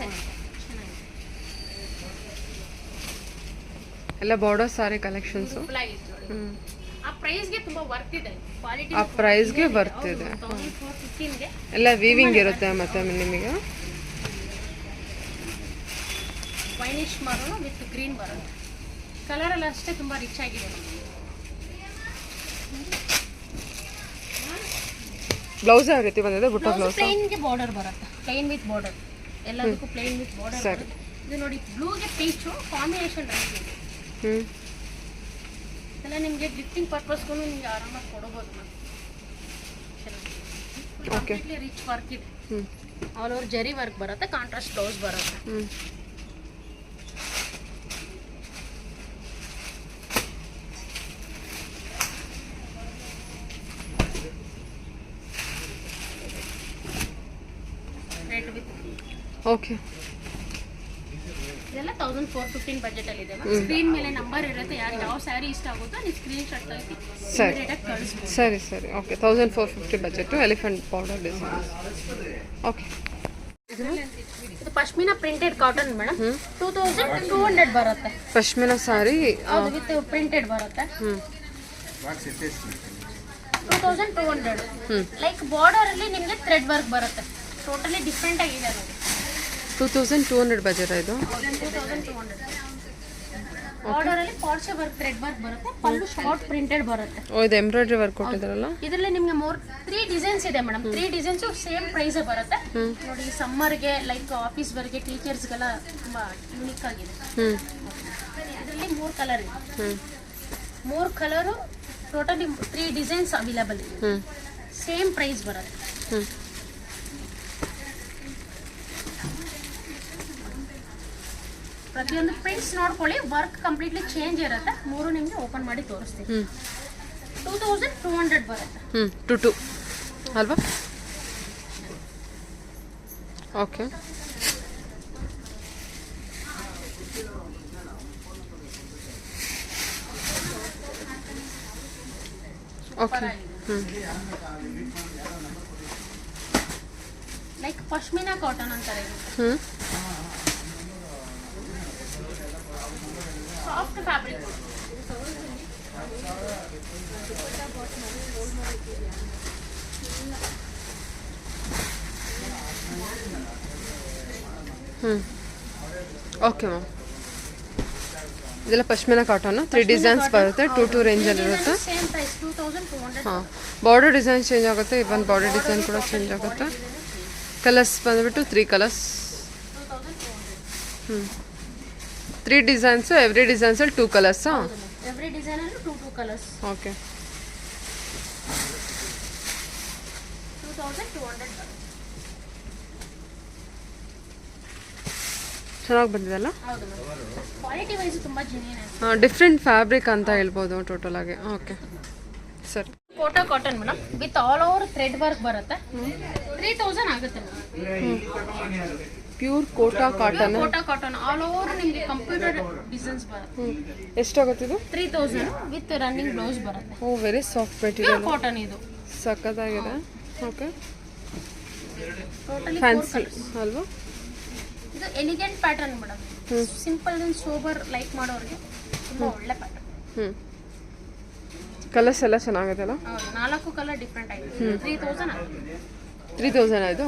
ಎಲ್ಲ ಬಾರ್ಡರ್ ಸಾರಿ ಕಲೆಕ್ಷನ್ಸ್.
ಆ ಪ್ರೈಸ್ಗೆ ತುಂಬಾ ವರ್ತ್ ಇದೆ. ಕ್ವಾಲಿಟಿ
ಆ ಪ್ರೈಸ್ಗೆ ವರ್ತ್ ಇದೆ.
1415ಗೆ
ಎಲ್ಲ ವೀವಿಂಗ್ ಇರುತ್ತೆ. ಮತ್ತೆ ನಿಮಗೆ
ವೈನಿಶ್ ಮರೂನ್ ವಿತ್ ಗ್ರೀನ್ ಬರುತ್ತೆ. ಕಲರ್ ಎಲ್ಲ ಅಷ್ಟೇ ತುಂಬಾ ರಿಚ್ ಆಗಿದೆ.
ಬ್ಲೌಸ್ ಯಾವ ರೀತಿ ಬಂದಿದೆ? ಬುಟ್ಟ ಬ್ಲೌಸ್
ಪ್ಲೇನ್ಗೆ ಬಾರ್ಡರ್ ಬರುತ್ತೆ. ಪ್ಲೇನ್ ವಿತ್ ಬಾರ್ಡರ್, ಎಲ್ಲದಕ್ಕೂ ಪ್ಲೇನ್ ವಿತ್ ಬಾರ್ಡರ್.
ಸರಿ.
ಇದು ನೋಡಿ, ಬ್ಲೂಗೆ ಪೀಚು ಕಾಂಬಿನೇಷನ್ ಇದೆ. ಎಲ್ಲ ನಿಮಗೆ ಗಿಫ್ಟಿಂಗ್ ಪರ್ಪಸ್ಗೂ ನಿಮಗೆ ಆರಾಮಾಗಿ ಕೊಡಬಹುದು ಮ್ಯಾಮ್. ಕಂಪ್ಲೀಟ್ಲಿ ರಿಚ್ ವರ್ಕ್ ಇದೆ. ಆಲ್ ಓವರ್ ಜರಿ ವರ್ಕ್ ಬರುತ್ತೆ. ಕಾಂಟ್ರಾಸ್ಟ್ ಬ್ಲೌಸ್ ಬರುತ್ತೆ. Red with
okay.
ಇದೆಲ್ಲ 1415 ಬಜೆಟ್ ಅಲ್ಲಿ ಇದೆ. ಸ್ಕ್ರೀನ್ ಮೇಲೆ ನಂಬರ್ ಇರುತ್ತೆ. ಯಾರು ಯಾವ ಸ್ಯಾರಿ ಇಷ್ಟ ಆಗುತ್ತೋ ನೀವು ಸ್ಕ್ರೀನ್ ಶಾಟ್ ತೆಗೆದು ಕಳಿಸ್ಬೋದು.
ಸರಿ ಸರಿ. Okay. 1450 budget, elephant border design. Okay.
ಇದು
ಇದು ಪಶ್ಮಿನಾ ಪ್ರಿಂಟೆಡ್ ಕಾಟನ್ ಮೇಡಮ್ 2200 ಬರುತ್ತೆ.
ಪಶ್ಮಿನಾ ಸಾರಿ
ಹೌದು ವಿತ್ ಪ್ರಿಂಟೆಡ್ ಬರುತ್ತೆ. 2200 ಲೈಕ್ ಬಾರ್ಡರ್ ಅಲ್ಲಿ ನಿಮಗೆ ಥ್ರೆಡ್ ವರ್ಕ್ ಬರುತ್ತೆ. ಟೋಟಲಿ ಡಿಫ್ರೆಂಟ್ ಆಗಿದೆ ಅದು.
2200 ಬಜೆಟ್ ಇದು.
2200 ಬಾರ್ಡರ್ ಅಲ್ಲಿ ಪಾರ್ಚೆ ವರ್ಕ್ ಥ್ರೆಡ್ ವರ್ಕ್ ಬರುತ್ತೆ. ಪಲ್ಲು ಶಾರ್ಟ್ ಪ್ರಿಂಟೆಡ್ ಬರುತ್ತೆ.
ಓ ಇದು ಎಂಬ್ರಾಯ್ಡ್ರಿ ವರ್ಕ್ ಕೊಟ್ಟಿದ್ದಾರಲ್ಲ.
ಇದರಲ್ಲಿ ನಿಮಗೆ 3 ಡಿಸೈನ್ಸ್ ಇದೆ ಮೇಡಮ್. 3 ಡಿಸೈನ್ಸ್ ಸೇಮ್ ಪ್ರೈಸ್ ಬರುತ್ತೆ. ನೋಡಿ ಸಮ್ಮರ್ಗೆ ಲೈಕ್ ಆಫೀಸ್ ವರ್ಗೆ ಟೀಚರ್ಸ್ಗೆಲ್ಲ ತುಂಬಾ ಯೂನಿಕ್ ಆಗಿದೆ. ಇದರಲ್ಲಿ 3 ಕಲರ್ ಇದೆ. 3 ಕಲರು ಟೋಟಲಿ 3 ಡಿಸೈನ್ಸ್ ಅವೈಲೇಬಲ್ ಇದೆ. ಸೇಮ್ ಪ್ರೈಸ್ ಬರುತ್ತೆ. ಪ್ರತಿಯೊಂದು ಪ್ರಿಂಟ್ಸ್ ನೋಡ್ಕೊಳ್ಳಿ. ವರ್ಕ್ ಕಂಪ್ಲೀಟ್ಲಿ ಚೇಂಜ್ ಇರುತ್ತೆ. 3 ನಿಮಗೆ ಓಪನ್ ಮಾಡಿ ತೋರಿಸ್ತೀನಿ. 2200 ಬರುತ್ತೆ.
22 ಅಲ್ವಾ? Okay. Okay.
Like pashmina cotton ಅಂತಾರೆ. Soft fabric.
Okay ma'am. ಇದೆಲ್ಲ ಪಶ್ಮಿನಾ ಕಾಟನ್ 3 ಡಿಸೈನ್ಸ್ ಬರುತ್ತೆ. 2 ರೇಂಜಲ್ಲಿ ಇರುತ್ತೆ.
Same price 2200.
ಹಾಂ ಬಾರ್ಡರ್ ಡಿಸೈನ್ ಚೇಂಜ್ ಆಗುತ್ತೆ. ಇವನ್ ಬಾರ್ಡರ್ ಡಿಸೈನ್ ಕೂಡ ಚೇಂಜ್ ಆಗುತ್ತೆ. ಕಲರ್ಸ್ ಬಂದುಬಿಟ್ಟು 3 ಕಲರ್ಸ್. 3 ಡಿಸೈನ್ಸು. ಎವ್ರಿ ಡಿಸೈನ್ಸಲ್ಲಿ 2 ಕಲರ್ಸಾ?
ಎವ್ರಿ ಡಿಸೈನ್ ಅಲ್ಲಿ 2 ಕಲರ್ಸ್.
ಓಕೆ.
2200.
ಚೆನ್ನಾಗಿ ಬಂದಿದೆಲ್ಲ.
ಹೌದು ಮ್ಯಾಮ್. ಕ್ವಾಲಿಟಿ ವೈಸ್ ತುಂಬಾ ಜೆನ್ಯೂನ್ ಇದೆ.
ಡಿಫ್ರೆಂಟ್ ಫ್ಯಾಬ್ರಿಕ್ ಅಂತ ಹೇಳ್ಬೋದು ಟೋಟಲ್ ಆಗಿ. ಓಕೆ ಸರಿ.
Kota cotton madam with all over thread work ಬರುತ್ತೆ. 3000 ಆಗುತ್ತೆ madam.
Pure Kota cotton.
Kota cotton all over ನಿಮಗೆ ಕಂಪ್ಯೂಟರ್ ಡಿಸೈನ್ಸ್ ಬರುತ್ತೆ.
ಎಷ್ಟಾಗುತ್ತೆ ಇದು?
3000 ವಿತ್ ರನ್ನಿಂಗ್ ಬ್ಲೌಸ್ ಬರುತ್ತೆ.
Oh very soft
pure
material.
Cotton ಇದು.
ಸಖತ್ತಾಗಿದೆ. ಓಕೆ.
ಟೋಟಲಿ
ಫ್ಯಾನ್ಸಿ ಅಲ್ವಾ?
ಇದು elegant pattern madam. Simple and sober like ಮಾಡೋರಿಗೆ ತುಂಬಾ ಒಳ್ಳೆ ಪ್ಯಾಟರ್ನ್.
ಕಲರ್ಸ್ ಎಲ್ಲ ಚೆನ್ನಾಗಿದೆ ಅಲ್ಲ?
ಹೌದು 4 ಕಲರ್ ಡಿಫ್ರೆಂಟ್ ಆಗಿದೆ. 3000 ಆಗುತ್ತೆ.
3000 ಆಯಿತು.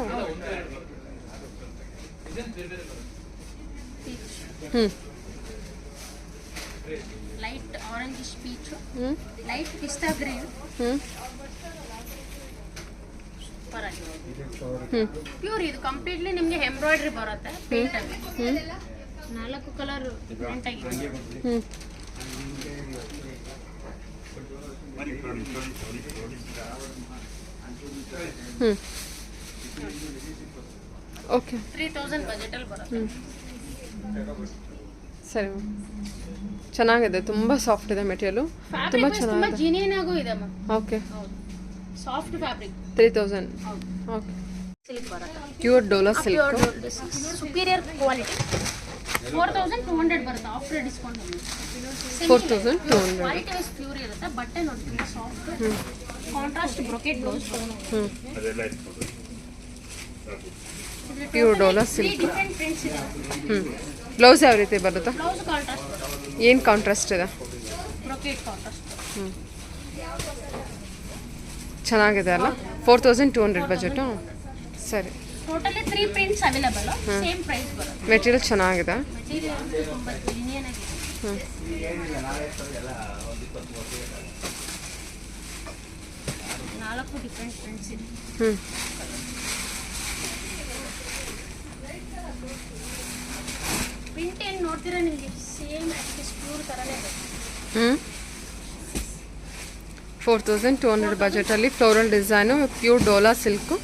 ಲೈಟ್ ಆರೆಂಜ್ ಪೀಚ್, ಲೈಟ್ ಪಿಸ್ತಾ ಗ್ರೀನ್. ಪ್ಯೂರ್ ಇದು ಕಂಪ್ಲೀಟ್ಲಿ ನಿಮಗೆ ಎಂಬ್ರಾಯ್ಡ್ರಿ ಬರುತ್ತೆ. ಪೇಂಟ್ ಅಲ್ಲಿ 4 ಕಲರ್ ಡಿಫ್ರೆಂಟ್ ಆಗಿದೆ.
ಓಕೆ.
3000 ಬಜೆಟ್ ಅಲ್ಲಿ ಬರುತ್ತೆ.
ಸರಿ ಮ್ಯಾಮ್. ಚೆನ್ನಾಗಿದೆ. ತುಂಬ ಸಾಫ್ಟ್ ಇದೆ ಮೆಟೀರಿಯಲು. ತುಂಬ
ತುಂಬಾ
ಚೆನ್ನಾಗಿದೆ.
ಜಿನಿಯನ್ ಆಗು ಇದೆ ಮ್ಯಾಮ್.
ಓಕೆ.
ಹೌದು ಸಾಫ್ಟ್ ಫ್ಯಾಬ್ರಿಕ್.
3000.
ಹೌದು
ಓಕೆ.
ಸಿಲ್ಕ್ ಬರುತ್ತೆ.
Pure Dola silk.
Superior quality. 4200 ಬರುತ್ತೆ after discount.
4200.
Quality wise pure ಇರುತ್ತೆ. ಬಟ್ಟೆ ನೋಡಿ ತುಂಬಾ soft. Contrast brocade blouse.
Pure Dola silk.
Different prints ಇದೆ.
ಬ್ಲೌಸ್ ಯಾವ ರೀತಿ ಬರುತ್ತಾ?
ಬ್ಲೌಸ್ ಕಾಂಟ್ರಾಸ್ಟ್ ಬರುತ್ತೆ.
ಏನು ಕಾಂಟ್ರಾಸ್ಟ್ ಇದೆ?
Brocade contrast.
ಚೆನ್ನಾಗಿದೆ ಅಲ್ಲ? 4200 ಬಜೆಟು. ಸರಿ.
Totally 3 prints available. Same price ಬರುತ್ತೆ.
ಮೆಟೀರಿಯಲ್ ಚೆನ್ನಾಗಿದೆ.
ಮೆಟೀರಿಯಲ್ ತುಂಬಾ ಜಿನಿಯನ್ ಆಗಿದೆ. 4 ಡಿಫರೆಂಟ್ ಪ್ರಿಂಟ್ಸ್ ಇದೆ. ಪ್ರಿಂಟ್ ಏನು ನೋಡ್ತೀರಾ ನಿಮಗೆ ಸೇಮ್ ಆಕ್ಟಿಸ್ ಪ್ಯೂರ್ ಥರನೇ ಬರುತ್ತೆ.
4200 ಬಜೆಟಲ್ಲಿ floral design pure Dola silk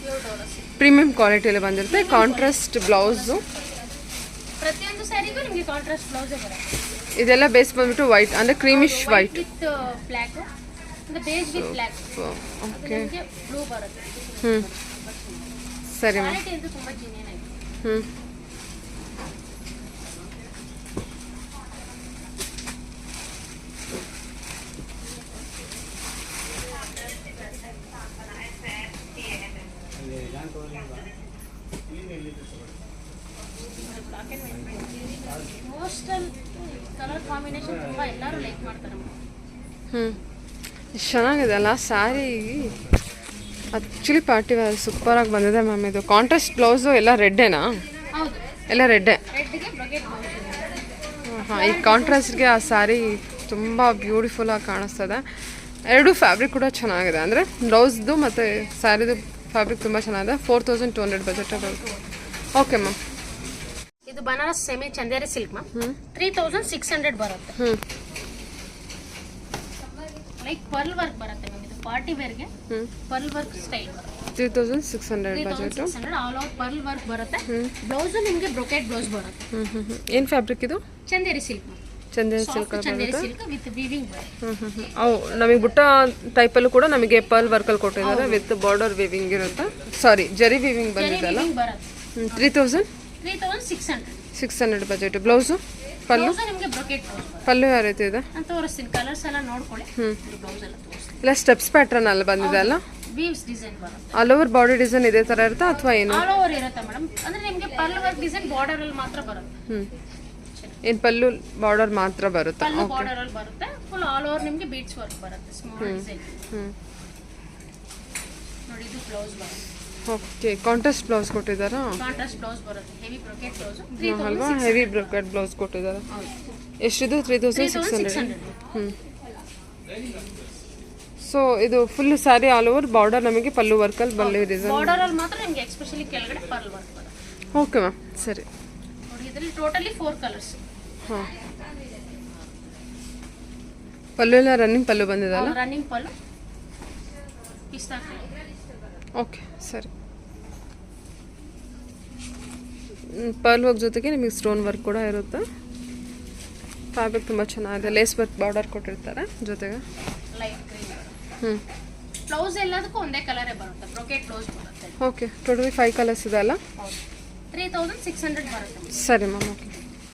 premium ಕ್ವಾಲಿಟಿಯಲ್ಲಿ ಬಂದಿರುತ್ತೆ. Contrast blouse.
ಪ್ರತಿಯೊಂದು ಸ್ಯಾರಿಗೂ ನಿಮಗೆ ಕಾಂಟ್ರಾಸ್ಟ್ ಬ್ಲೌಸೇ ಬರುತ್ತೆ.
ಇದೆಲ್ಲ ಬೇಸ್ ಬಂದ್ಬಿಟ್ಟು ವೈಟ್ ಅಂದರೆ ಕ್ರೀಮಿಶ್ ವೈಟ್
ವಿತ್ ಬ್ಲ್ಯಾಕ್ ಅಂದ್ರೆ base with black.
Okay.
Blue ಬರುತ್ತೆ.
ಸರಿ ಮ್ಯಾಮ್.
ಕ್ವಾಲಿಟಿ ಅಂತೂ ತುಂಬ ಜಿನಿಯನ್ ಆಗಿದೆ. Black and white mostly colour combination ತುಂಬ ಎಲ್ಲರೂ ಲೈಕ್ ಮಾಡ್ತಾರೆ.
ಎಷ್ಟು ಚೆನ್ನಾಗಿದೆ ಅಲ್ಲ ಸ್ಯಾರಿ. ಆ್ಯಕ್ಚುಲಿ ಪಾರ್ಟಿ ವೇರ್ ಸೂಪರಾಗಿ ಬಂದಿದೆ ಮ್ಯಾಮ್. ಇದು ಕಾಂಟ್ರಾಸ್ಟ್ ಬ್ಲೌಸು ಎಲ್ಲ ರೆಡ್ಡೇನಾ?
ಹೌದು,
ಎಲ್ಲ ರೆಡ್ಡೇ.
ರೆಡ್ಗೆ ಬ್ರೊಕೆಟ್ ಬ್ಲೌಸ್.
ಹಾಂ, ಈ ಕಾಂಟ್ರಾಸ್ಟ್ಗೆ ಆ ಸ್ಯಾರಿ ತುಂಬ ಬ್ಯೂಟಿಫುಲ್ಲಾಗಿ ಕಾಣಿಸ್ತದೆ. ಎರಡು ಫ್ಯಾಬ್ರಿಕ್ ಕೂಡ ಚೆನ್ನಾಗಿದೆ, ಅಂದರೆ ಬ್ಲೌಸ್ದು ಮತ್ತು ಸ್ಯಾರಿದು ಫ್ಯಾಬ್ರಿಕ್ ತುಂಬ ಚೆನ್ನಾಗಿದೆ. 4200 ಬಜೆಟ್ ಬರುತ್ತೆ. Okay ma'am.
ಇದು Banaras semi Chanderi silk ma'am. 3600 ಬರುತ್ತೆ. ಲೈಕ್ ಪರ್ಲ್ ವರ್ಕ್ ಬರುತ್ತೆ ಮ್ಯಾಮ್. ಇದು ಪಾರ್ಟಿ ವೇರ್ಗೆ ಪರ್ಲ್ ವರ್ಕ್ ಸ್ಟೈಲ್ ಬರುತ್ತೆ.
3600 budget.
All over pearl work ಬರುತ್ತೆ. ಬ್ಲೌಸ್ ನಿಮಗೆ ಬ್ರೊಕೆಟ್ ಬ್ಲೌಸ್ ಬರುತ್ತೆ.
ಏನು ಫ್ಯಾಬ್ರಿಕ್ ಇದು?
Chanderi silk ma'am.
Chanderi silk
Chanderi
ಬರುತ್ತೆ.
ಸಿಲ್ಕ್ ವಿತ್ ವೀವಿಂಗ್ ಬರುತ್ತೆ.
ಅವು ನಮಗೆ ಬುಟ್ಟ ಟೈಪಲ್ಲೂ ಕೂಡ ನಮಗೆ ಪರ್ಲ್ ವರ್ಕಲ್ಲಿ ಕೊಟ್ಟಿದ್ದಾರೆ ವಿತ್ ಬಾರ್ಡರ್ ವೀವಿಂಗ್ ಇರುತ್ತೆ. ಸಾರಿ, ಜರಿ ವೀವಿಂಗ್ ಬಂದಿದ್ದಲ್ಲ.
ವೀವಿಂಗ್ ಬರುತ್ತೆ.
3600 ಬಜೆಟ್. ಬ್ಲೌಸು ಪಲ್ಲು
ಬ್ಲೌಸ್ ನಿಮಗೆ ಬ್ರೊಕೆಟ್ ಬ್ಲೌಸ್ ಬರುತ್ತೆ.
ಪಲ್ಲು ಯಾವ ರೀತಿ ಇದೆ?
ನಾನು ತೋರಿಸ್ತೀನಿ, ಕಲರ್ಸ್ ಎಲ್ಲ ನೋಡ್ಕೊಳ್ಳಿ. ಬ್ಲೌಸ್ ಎಲ್ಲ ತೋರಿಸ್ತೀನಿ.
ಇಲ್ಲ ಸ್ಟೆಪ್ಸ್ ಪ್ಯಾಟ್ರನ್ ಅಲ್ಲಿ ಬಂದಿದೆ ಅಲ್ಲ?
ವೀವ್ಸ್ ಡಿಸೈನ್ ಬರುತ್ತೆ.
ಆಲ್ ಓವರ್ ಬಾಡಿ ಡಿಸೈನ್ ಇದೇ ಥರ ಇರುತ್ತಾ ಅಥವಾ ಏನು?
ಆಲ್ ಓವರ್ ಇರುತ್ತೆ ಮೇಡಮ್. ಅಂದ್ರೆ ನಿಮಗೆ ಪರ್ಲ್ ವರ್ಕ್ ಡಿಸೈನ್ ಬಾರ್ಡರ್ ಅಲ್ಲಿ ಮಾತ್ರ ಬರುತ್ತೆ.
ಏನು ಪಲ್ಲು ಬಾರ್ಡರ್ ಮಾತ್ರ ಬರುತ್ತಾ?
ಪಲ್ಲು ಬಾರ್ಡರ್ ಅಲ್ಲಿ ಬರುತ್ತೆ. ಫುಲ್ ಆಲ್ ಓವರ್ ನಿಮಗೆ ಬೀಡ್ಸ್ ವರ್ಕ್ ಬರುತ್ತೆ. ಸ್ಮಾಲ್ ಡಿಸೈನ್ ನೋಡಿ. ಇದು ಬ್ಲೌಸ್ ಬರುತ್ತೆ.
ಓಕೆ, ಕಾಂಟ್ರಾಸ್ಟ್ ಬ್ಲೌಸ್ ಕೊಟ್ಟಿದ್ದಾರಾ?
ಕಾಂಟ್ರಾಸ್ಟ್ ಬ್ಲೌಸ್ ಬರುತ್ತೆ. Heavy brocade blouse.
ಅಲ್ವಾ, ಹೆವಿ ಬ್ರೊಕೆಟ್ ಬ್ಲೌಸ್ ಕೊಟ್ಟಿದ್ದಾರೆ. ಎಷ್ಟಿದು? 3600. ಸೊ ಇದು full sari all over border ನಮಗೆ ಪಲ್ಲು ವರ್ಕಲ್ಲಿ ಬಲ್ಲೆ ಡಿಸೈನ್.
ಬಾರ್ಡರ್ ಅಲ್ಲಿ ಮಾತ್ರ ನಿಮಗೆ ಎಸ್ಪೆಷಲಿ ಕೆಳಗಡೆ ಪರ್ಲ್ ವರ್ಕ್ ಬರುತ್ತೆ.
ಓಕೆ ಮ್ಯಾಮ್, ಸರಿ.
ನೋಡಿ, ಇದರಲ್ಲಿ ಟೋಟಲಿ 4 ಕಲರ್ಸ್.
ಹಾಂ, ಪಲ್ಲು ಎಲ್ಲ ರನ್ನಿಂಗ್ ಪಲ್ಲು ಬಂದಿದಲ್ಲ?
ರನ್ನಿಂಗ್ ಪಲ್ಲು ಪಿಸ್ತಾ ಕಲರ್.
ಓಕೆ, ಸರಿ. ಪರ್ಲ್ ವರ್ಕ್ ಜೊತೆಗೆ ನಿಮಗೆ ಸ್ಟೋನ್ ವರ್ಕ್ ಕೂಡ ಇರುತ್ತೆ. ಫ್ಯಾಬ್ರಿಕ್ ತುಂಬ ಚೆನ್ನಾಗಿದೆ. ಲೇಸ್ ವರ್ಕ್ ಬಾರ್ಡರ್ ಕೊಟ್ಟಿರ್ತಾರೆ ಜೊತೆಗೆ.
Light green. ಬ್ಲೌಸ್ ಎಲ್ಲದಕ್ಕೂ ಒಂದೇ ಕಲರೇ ಬರುತ್ತೆ. ಬ್ರೊಕೆಟ್ ಬ್ಲೌಸ್ ಬರುತ್ತೆ.
ಓಕೆ, ಟೋಟಲಿ 5 ಕಲರ್ಸ್ ಇದೆ ಅಲ್ಲ?
3600 ಬರುತ್ತೆ.
ಸರಿ ಮ್ಯಾಮ್, ಓಕೆ.